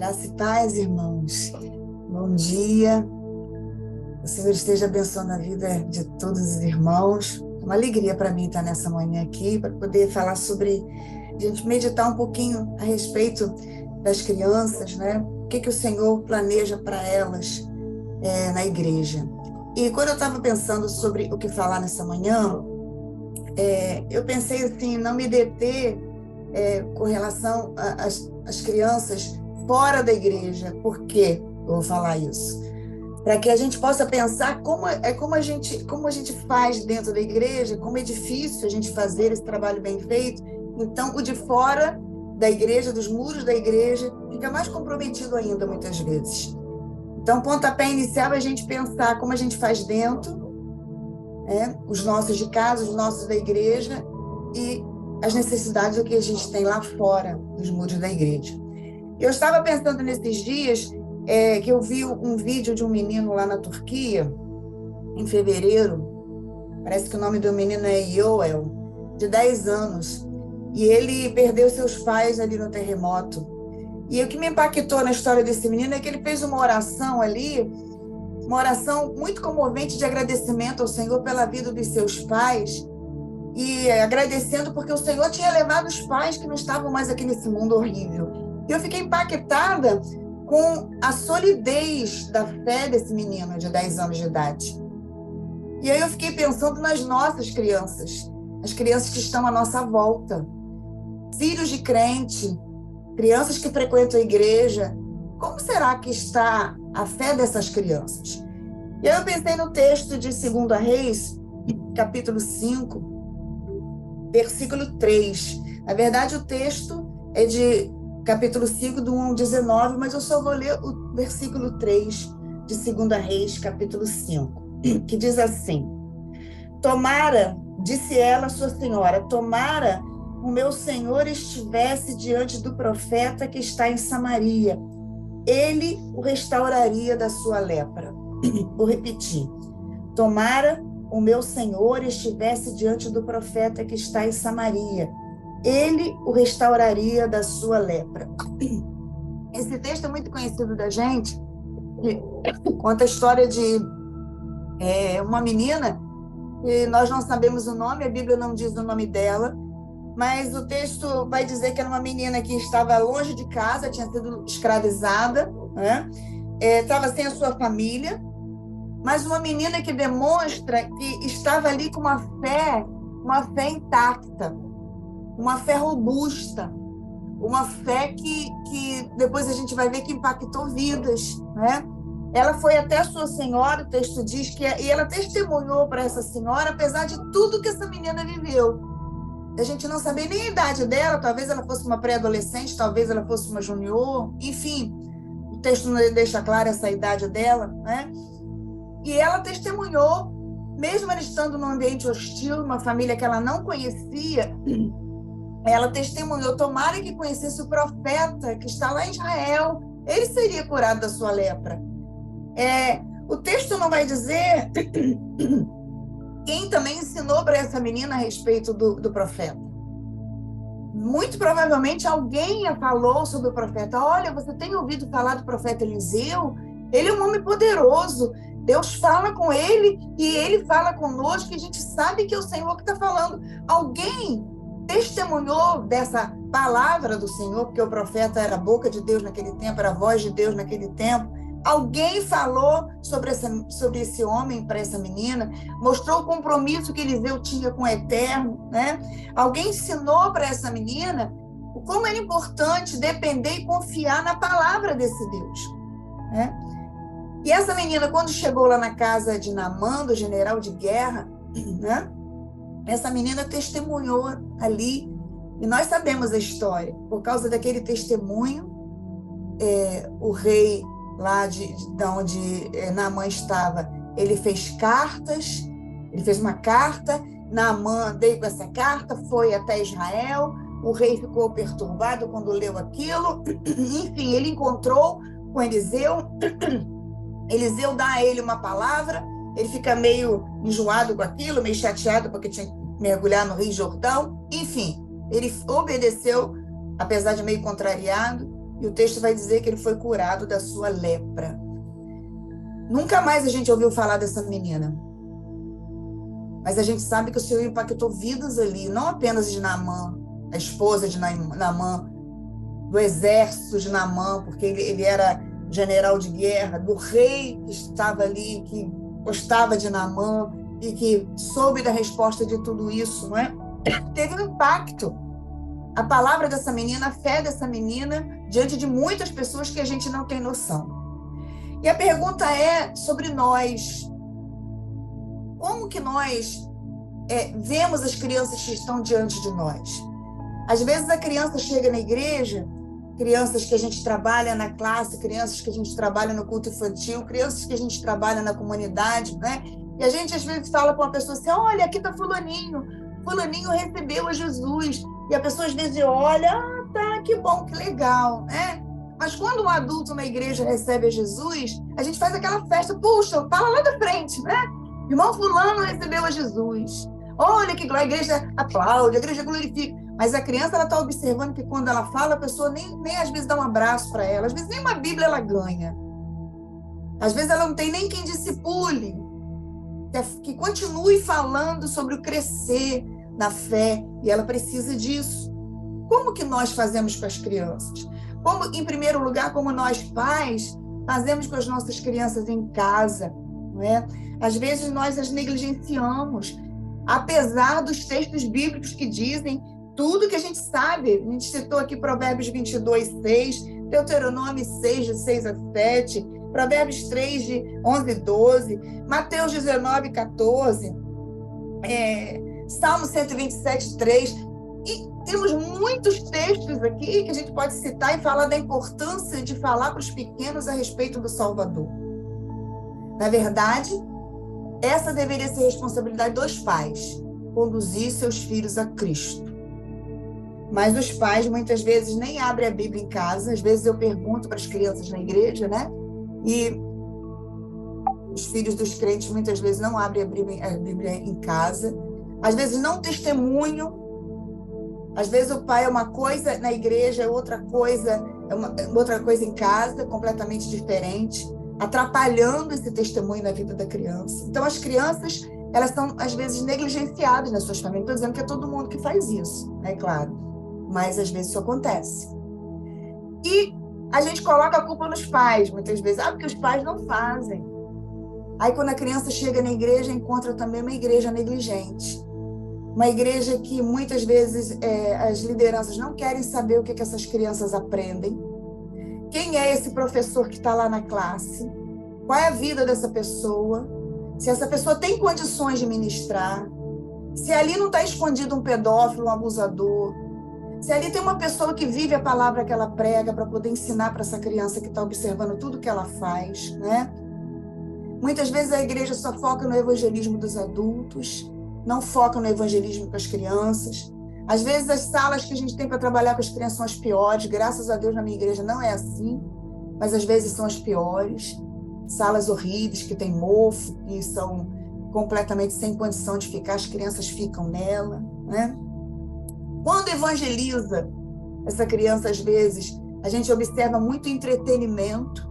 Graça e paz, irmãos. Bom dia. O Senhor esteja abençoando a vida de todos os irmãos. É uma alegria para mim estar nessa manhã aqui, para poder falar sobre, a gente meditar um pouquinho a respeito das crianças, né? O que o Senhor planeja para elas na igreja. E quando eu estava pensando sobre o que falar nessa manhã, eu pensei assim, não me deter com relação às crianças fora da igreja. Por que eu vou falar isso? Para que a gente possa pensar como a gente faz dentro da igreja, como é difícil a gente fazer esse trabalho bem feito. Então, o de fora da igreja, dos muros da igreja, fica mais comprometido ainda, muitas vezes. Então, o pontapé inicial é a gente pensar como a gente faz dentro, os nossos de casa, os nossos da igreja, e as necessidades do que a gente tem lá fora dos muros da igreja. Eu estava pensando nesses dias que eu vi um vídeo de um menino lá na Turquia, em fevereiro. Parece que o nome do menino é Yoel, de 10 anos. E ele perdeu seus pais ali no terremoto. E o que me impactou na história desse menino é que ele fez uma oração ali, uma oração muito comovente de agradecimento ao Senhor pela vida dos seus pais, e agradecendo porque o Senhor tinha levado os pais que não estavam mais aqui nesse mundo horrível. E eu fiquei impactada com a solidez da fé desse menino de 10 anos de idade. E aí eu fiquei pensando nas nossas crianças, as crianças que estão à nossa volta, filhos de crente, crianças que frequentam a igreja. Como será que está a fé dessas crianças? E aí eu pensei no texto de 2 Reis, capítulo 5, versículo 3. Na verdade, o texto é de capítulo 5, do 1 ao 19, mas eu só vou ler o versículo 3 de 2 Reis, capítulo 5, que diz assim: Tomara, disse ela à sua senhora, tomara o meu senhor estivesse diante do profeta que está em Samaria. Ele o restauraria da sua lepra. Vou repetir. Tomara o meu senhor estivesse diante do profeta que está em Samaria. Ele o restauraria da sua lepra. Esse texto é muito conhecido da gente, que conta a história de uma menina, e nós não sabemos o nome, a Bíblia não diz o nome dela, mas o texto vai dizer que era uma menina que estava longe de casa, tinha sido escravizada, estava sem a sua família, mas uma menina que demonstra que estava ali com uma fé intacta, uma fé robusta, uma fé que depois a gente vai ver que impactou vidas, né? Ela foi até a sua senhora, o texto diz e ela testemunhou para essa senhora, apesar de tudo que essa menina viveu. A gente não sabia nem a idade dela, talvez ela fosse uma pré-adolescente, talvez ela fosse uma junior, enfim, o texto não deixa clara essa idade dela, né? E ela testemunhou, mesmo ela estando num ambiente hostil, uma família que ela não conhecia, ela testemunhou, tomara que conhecesse o profeta que está lá em Israel, ele seria curado da sua lepra. O texto não vai dizer quem também ensinou para essa menina a respeito do profeta. Muito provavelmente alguém falou sobre o profeta. Olha, você tem ouvido falar do profeta Eliseu? Ele é um homem poderoso. Deus fala com ele e ele fala conosco, e a gente sabe que é o Senhor que está falando. Alguém testemunhou dessa palavra do Senhor, porque o profeta era a boca de Deus naquele tempo, era a voz de Deus naquele tempo. Alguém falou sobre esse homem para essa menina, mostrou o compromisso que Eliseu tinha com o Eterno, né? Alguém ensinou para essa menina como era importante depender e confiar na palavra desse Deus, né? E essa menina, quando chegou lá na casa de Naamã, do general de guerra, né? Essa menina testemunhou ali, e nós sabemos a história. Por causa daquele testemunho, o rei lá de onde Naamã estava, ele fez cartas, ele fez uma carta, Naamã veio com essa carta, foi até Israel, o rei ficou perturbado quando leu aquilo, enfim, ele encontrou com Eliseu, Eliseu dá a ele uma palavra, ele fica meio enjoado com aquilo, meio chateado porque tinha que mergulhar no Rio Jordão, enfim, ele obedeceu, apesar de meio contrariado, e o texto vai dizer que ele foi curado da sua lepra. Nunca mais a gente ouviu falar dessa menina. Mas a gente sabe que o Senhor impactou vidas ali, não apenas de Naamã, a esposa de Naamã, do exército de Naamã, porque ele era general de guerra, do rei que estava ali, que gostava de Naamã e que soube da resposta de tudo isso, não é? Teve um impacto. A palavra dessa menina, a fé dessa menina, diante de muitas pessoas que a gente não tem noção. E a pergunta é sobre nós. Como que nós vemos as crianças que estão diante de nós? Às vezes a criança chega na igreja, crianças que a gente trabalha na classe, crianças que a gente trabalha no culto infantil, crianças que a gente trabalha na comunidade, né? E a gente às vezes fala para uma pessoa assim, olha, aqui está fulaninho recebeu a Jesus. E a pessoa às vezes olha, tá, que bom, que legal, né? Mas quando um adulto na igreja recebe a Jesus, a gente faz aquela festa, puxa, fala lá da frente, né? Irmão fulano recebeu a Jesus. Olha que a igreja aplaude, a igreja glorifica. Mas a criança, ela está observando que quando ela fala, a pessoa nem às vezes dá um abraço para ela. Às vezes nem uma Bíblia ela ganha. Às vezes ela não tem nem quem discipule, que continue falando sobre o crescer na fé. E ela precisa disso. Como que nós fazemos com as crianças? Como, em primeiro lugar, como nós pais, fazemos com as nossas crianças em casa, não é? Às vezes nós as negligenciamos, apesar dos textos bíblicos que dizem tudo que a gente sabe. A gente citou aqui Provérbios 22, 6, Deuteronômio 6, de 6 a 7, Provérbios 3, de 11 a 12, Mateus 19, 14, Salmo 127, 3. E temos muitos textos aqui que a gente pode citar e falar da importância de falar para os pequenos a respeito do Salvador. Na verdade, essa deveria ser a responsabilidade dos pais, conduzir seus filhos a Cristo. Mas os pais, muitas vezes, nem abrem a Bíblia em casa. Às vezes eu pergunto para as crianças na igreja, né? E os filhos dos crentes, muitas vezes, não abrem a Bíblia em casa. Às vezes, não testemunham. Às vezes, o pai é uma coisa na igreja, é outra coisa em casa, completamente diferente, atrapalhando esse testemunho na vida da criança. Então, as crianças, elas são, às vezes, negligenciadas nas suas famílias. Estou dizendo que é todo mundo que faz isso, é claro. Mas, às vezes, isso acontece. E a gente coloca a culpa nos pais, muitas vezes. Porque os pais não fazem. Aí, quando a criança chega na igreja, encontra também uma igreja negligente. Uma igreja que, muitas vezes, as lideranças não querem saber o que essas crianças aprendem. Quem é esse professor que está lá na classe? Qual é a vida dessa pessoa? Se essa pessoa tem condições de ministrar? Se ali não está escondido um pedófilo, um abusador? Se ali tem uma pessoa que vive a palavra que ela prega para poder ensinar para essa criança que está observando tudo que ela faz, né? Muitas vezes a igreja só foca no evangelismo dos adultos, não foca no evangelismo com as crianças. Às vezes as salas que a gente tem para trabalhar com as crianças são as piores. Graças a Deus na minha igreja não é assim, mas às vezes são as piores. Salas horríveis, que tem mofo, que são completamente sem condição de ficar, as crianças ficam nela, né? Quando evangeliza essa criança, às vezes, a gente observa muito entretenimento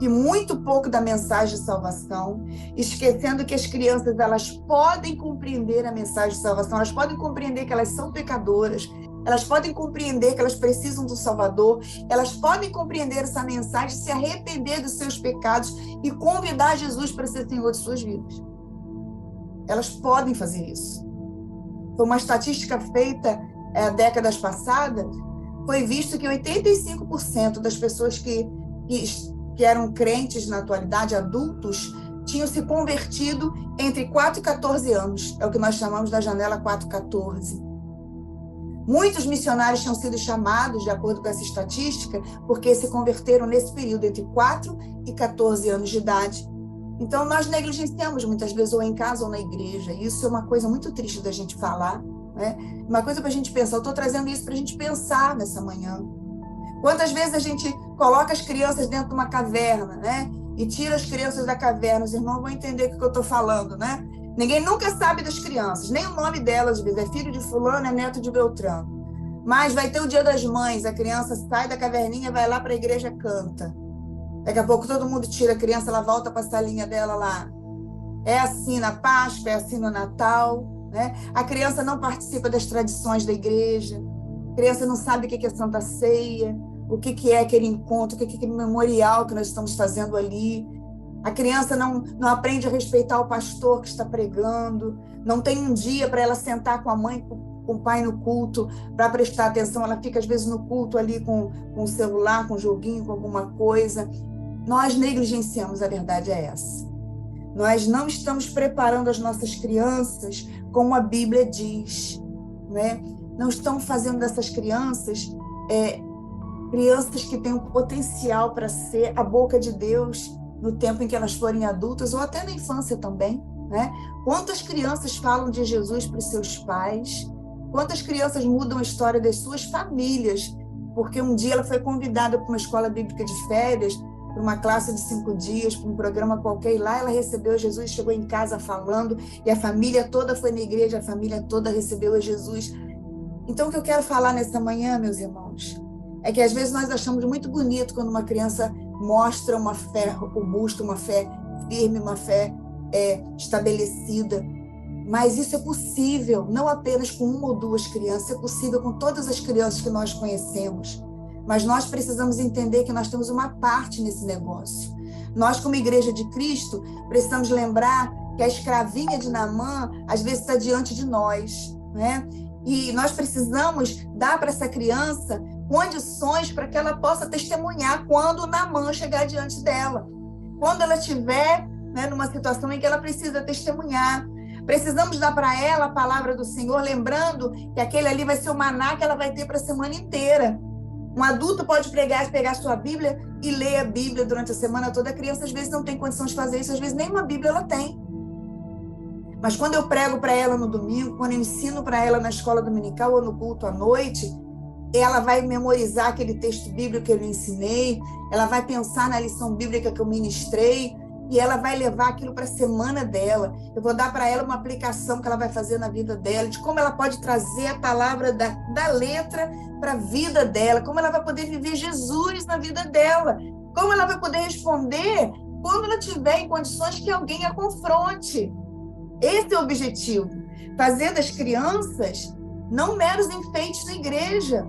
e muito pouco da mensagem de salvação, esquecendo que as crianças, elas podem compreender a mensagem de salvação, elas podem compreender que elas são pecadoras, elas podem compreender que elas precisam do Salvador, elas podem compreender essa mensagem, se arrepender dos seus pecados e convidar Jesus para ser Senhor de suas vidas. Elas podem fazer isso. Foi uma estatística feita décadas passadas, foi visto que 85% das pessoas que eram crentes na atualidade, adultos, tinham se convertido entre 4 e 14 anos. É o que nós chamamos da janela 4-14. Muitos missionários tinham sido chamados, de acordo com essa estatística, porque se converteram nesse período entre 4 e 14 anos de idade. Então, nós negligenciamos muitas vezes, ou em casa ou na igreja. Isso é uma coisa muito triste da gente falar, né? Uma coisa para a gente pensar. Eu estou trazendo isso para a gente pensar nessa manhã. Quantas vezes a gente coloca as crianças dentro de uma caverna, né? E tira as crianças da caverna. Os irmãos vão entender o que eu estou falando, né? Ninguém nunca sabe das crianças, nem o nome delas, às vezes. É filho de fulano, é neto de Beltrano. Mas vai ter o Dia das Mães, a criança sai da caverninha, vai lá para a igreja, canta. Daqui a pouco todo mundo tira a criança, ela volta para a salinha dela lá. É assim na Páscoa, é assim no Natal, né? A criança não participa das tradições da igreja, a criança não sabe o que é Santa Ceia, o que é aquele encontro, o que é aquele memorial que nós estamos fazendo ali. A criança não aprende a respeitar o pastor que está pregando, não tem um dia para ela sentar com a mãe, com o pai no culto, para prestar atenção. Ela fica, às vezes, no culto ali com o celular, com o joguinho, com alguma coisa. Nós negligenciamos, a verdade é essa. Nós não estamos preparando as nossas crianças como a Bíblia diz, né? Não estamos fazendo dessas crianças crianças que têm um potencial para ser a boca de Deus no tempo em que elas forem adultas ou até na infância também, né? Quantas crianças falam de Jesus para os seus pais? Quantas crianças mudam a história das suas famílias? Porque um dia ela foi convidada para uma escola bíblica de férias, para uma classe de 5 dias, para um programa qualquer, e lá ela recebeu Jesus, chegou em casa falando, e a família toda foi na igreja, a família toda recebeu a Jesus. Então, o que eu quero falar nessa manhã, meus irmãos, é que às vezes nós achamos muito bonito quando uma criança mostra uma fé robusta, uma fé firme, uma fé estabelecida. Mas isso é possível, não apenas com uma ou duas crianças, é possível com todas as crianças que nós conhecemos. Mas nós precisamos entender que nós temos uma parte nesse negócio. Nós, como Igreja de Cristo, precisamos lembrar que a escravinha de Naamã, às vezes, está diante de nós, né? E nós precisamos dar para essa criança condições para que ela possa testemunhar quando o Naamã chegar diante dela. Quando ela estiver, né, numa situação em que ela precisa testemunhar. Precisamos dar para ela a palavra do Senhor, lembrando que aquele ali vai ser o maná que ela vai ter para a semana inteira. Um adulto pode pegar sua Bíblia e ler a Bíblia durante a semana toda. A criança, às vezes, não tem condição de fazer isso, às vezes, nem uma Bíblia ela tem. Mas quando eu prego para ela no domingo, quando eu ensino para ela na escola dominical ou no culto à noite, ela vai memorizar aquele texto bíblico que eu lhe ensinei, ela vai pensar na lição bíblica que eu ministrei, e ela vai levar aquilo para a semana dela. Eu vou dar para ela uma aplicação que ela vai fazer na vida dela, de como ela pode trazer a palavra da letra para a vida dela, como ela vai poder viver Jesus na vida dela, como ela vai poder responder quando ela tiver em condições que alguém a confronte. Esse é o objetivo, fazer das crianças não meros enfeites na igreja,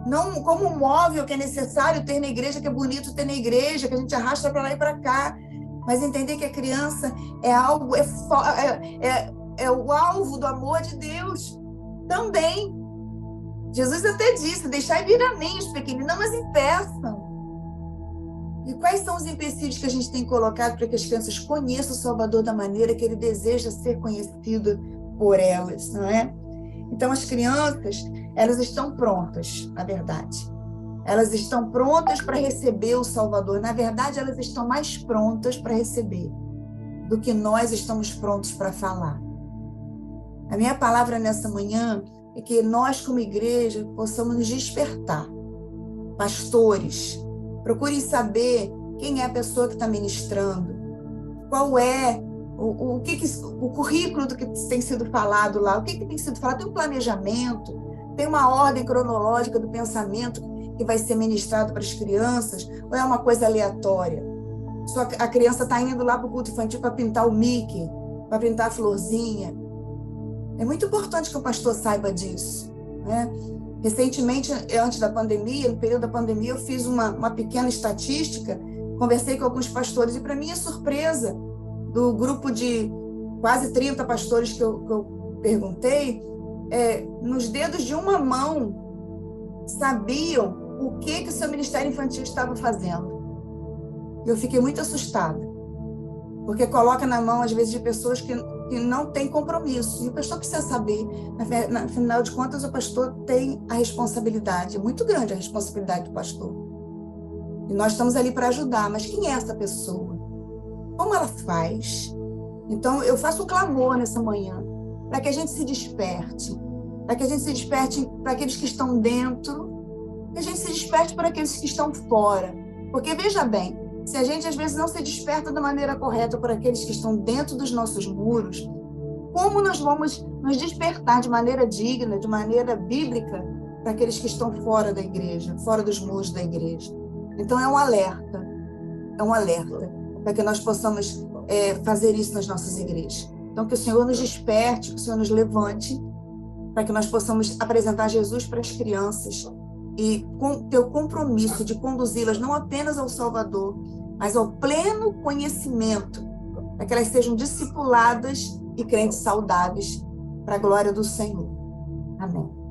não como um móvel que é necessário ter na igreja, que é bonito ter na igreja, que a gente arrasta para lá e para cá, mas entender que a criança é algo, é o alvo do amor de Deus também. Jesus até disse: deixai vir a mim os pequeninos, não as impeçam. E quais são os empecilhos que a gente tem colocado para que as crianças conheçam o Salvador da maneira que ele deseja ser conhecido por elas, não é? Então, as crianças, elas estão prontas, na verdade. Elas estão prontas para receber o Salvador. Na verdade, elas estão mais prontas para receber do que nós estamos prontos para falar. A minha palavra nessa manhã é que nós, como igreja, possamos nos despertar. Pastores, procurem saber quem é a pessoa que está ministrando, qual é o currículo do que tem sido falado lá, o que tem sido falado. Tem um planejamento, tem uma ordem cronológica do pensamento que vai ser ministrado para as crianças, ou é uma coisa aleatória? Só que a criança está indo lá para o culto infantil para pintar o Mickey, para pintar a florzinha. É muito importante que o pastor saiba disso, né? Recentemente, antes da pandemia, no período da pandemia, eu fiz uma pequena estatística, conversei com alguns pastores, e para minha surpresa, do grupo de quase 30 pastores que eu perguntei, nos dedos de uma mão, sabiam o que o seu ministério infantil estava fazendo. Eu fiquei muito assustada, porque coloca na mão, às vezes, de pessoas que não têm compromisso. E o pastor precisa saber, afinal de contas, o pastor tem a responsabilidade, é muito grande a responsabilidade do pastor. E nós estamos ali para ajudar, mas quem é essa pessoa? Como ela faz? Então, eu faço um clamor nessa manhã, para que a gente se desperte, para que a gente se desperte para aqueles que estão dentro, que a gente se desperte para aqueles que estão fora. Porque, veja bem, se a gente às vezes não se desperta da maneira correta por aqueles que estão dentro dos nossos muros, como nós vamos nos despertar de maneira digna, de maneira bíblica, para aqueles que estão fora da igreja, fora dos muros da igreja. Então, é um alerta, para que nós possamos fazer isso nas nossas igrejas. Então, que o Senhor nos desperte, que o Senhor nos levante, para que nós possamos apresentar Jesus para as crianças e ter o compromisso de conduzi-las não apenas ao Salvador, mas ao pleno conhecimento, para que elas sejam discipuladas e crentes saudáveis para a glória do Senhor. Amém.